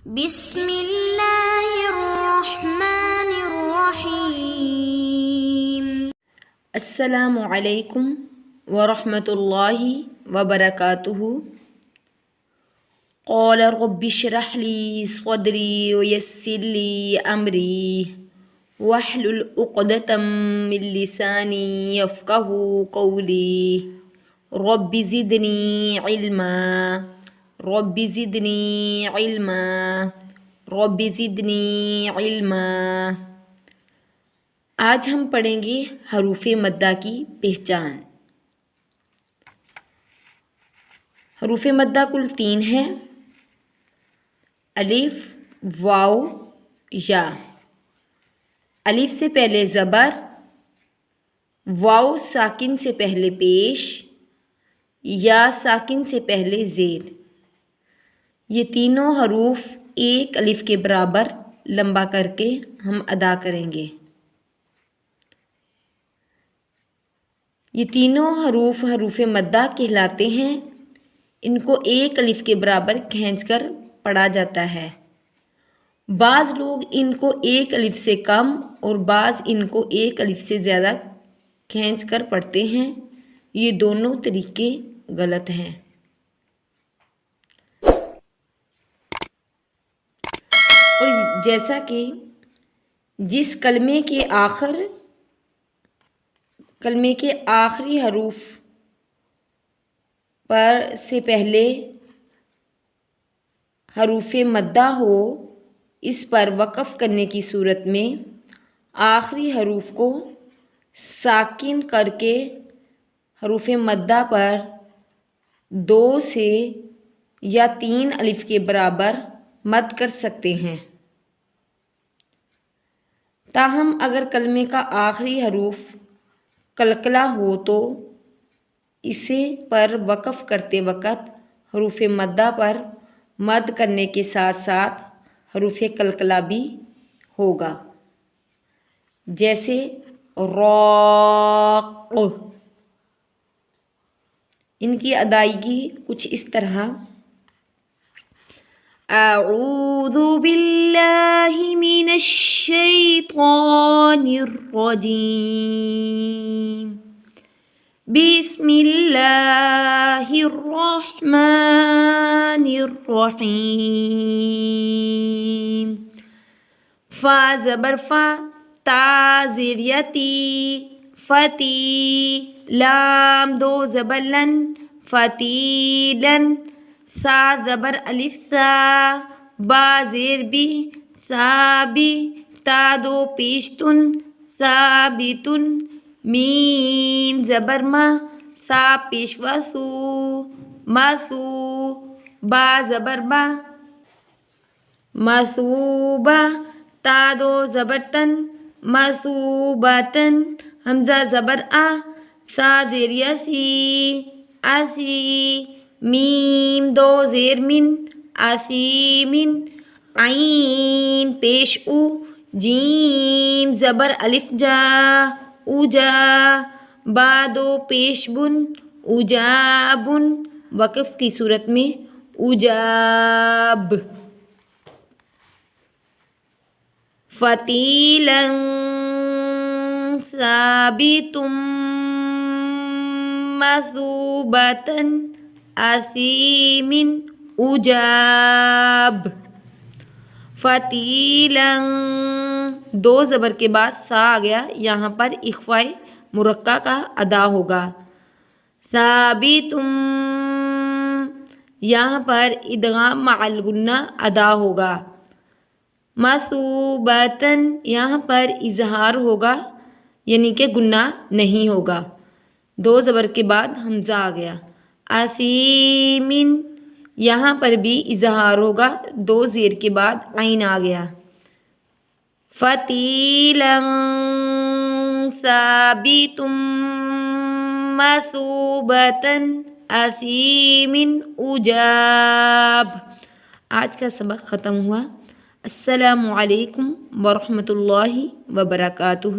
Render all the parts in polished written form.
بسم اللہ الرحمن الرحیم۔ السلام علیکم ورحمۃ اللہ وبرکاتہ۔ قال رب اشرح لي صدری ويسر لي امری واحلل عقدۃ من لسانی یفقهوا قولی رب زدنی علما رب زدنی علما رب زدنی علما۔ آج ہم پڑھیں گے حروف مدہ کی پہچان۔ حروف مدہ کل 3 ہیں: الف، واو، یا۔ الف سے پہلے زبر، واو ساکن سے پہلے پیش، یا ساکن سے پہلے زیر۔ یہ تینوں حروف ایک الف کے برابر لمبا کر کے ہم ادا کریں گے۔ یہ تینوں حروف حروف مدہ کہلاتے ہیں۔ ان کو ایک الف کے برابر کھینچ کر پڑھا جاتا ہے۔ بعض لوگ ان کو ایک الف سے کم اور بعض ان کو ایک الف سے زیادہ کھینچ کر پڑھتے ہیں۔ یہ دونوں طریقے غلط ہیں۔ اور جیسا کہ جس کلمے کے آخری حروف پر سے پہلے حروف مدہ ہو، اس پر وقف کرنے کی صورت میں آخری حروف کو ساکن کر کے حروف مدہ پر 2 سے یا 3 الف کے برابر مد کر سکتے ہیں۔ تاہم اگر کلمے کا آخری حروف قلقلہ ہو تو اسے پر وقف کرتے وقت حروف مدہ پر مد کرنے کے ساتھ ساتھ حروف قلقلہ بھی ہوگا، جیسے راق۔ ان کی ادائیگی کچھ اس طرح: اعوذ باللہ من الشیطان الرجیم، بسم اللہ الرحمن الرحیم۔ فا زبر فا، تا زیر یتی، فتی۔ لام 2 زبر لن، فتیلن۔ سا زبر الف سا، با زیر بی، ثابی۔ تا 2 پیش تن، ثابتن۔ میم زبر ما، سا پیش وسو، مسو۔ با زبر با، مسوبہ۔ تا 2 زبر تن، مسوبتن۔ حمزہ زبر آ، سا زیر یسی، اسی۔ میم 2 زیر من، اسیمن۔ عین پیش او، جیم زبر الف جا، اوجا۔ با 2 پیش بن، اوجابن۔ وقف کی صورت میں اوجاب۔ فتیلاً ثابتم، مثوبتاً، اثیمن، اوجاب۔ فتیلاً 2 زبر کے بعد سا آ گیا، یہاں پر اخفائے مرقع کا ادا ہوگا۔ ثابتم، یہاں پر ادغام مع الغنہ ادا ہوگا۔ مثوبتاً، یہاں پر اظہار ہوگا، یعنی کہ گنہ نہیں ہوگا۔ 2 زبر کے بعد حمزہ آ گیا۔ اثیمن، یہاں پر بھی اظہار ہوگا، 2 زیر کے بعد عین آ گیا۔ فتیلاً ثابتم، مثوبتاً، اثیمن، اوجاب۔ آج کا سبق ختم ہوا۔ السلام علیکم ورحمۃ اللہ وبرکاتہ۔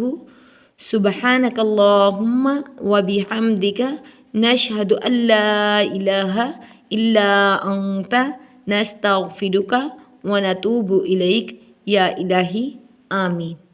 سبحانک اللہم وبحمدک، نشہد ان لا الہ الا انت، نستغفرک ونتوب الیک یا الہی آمین۔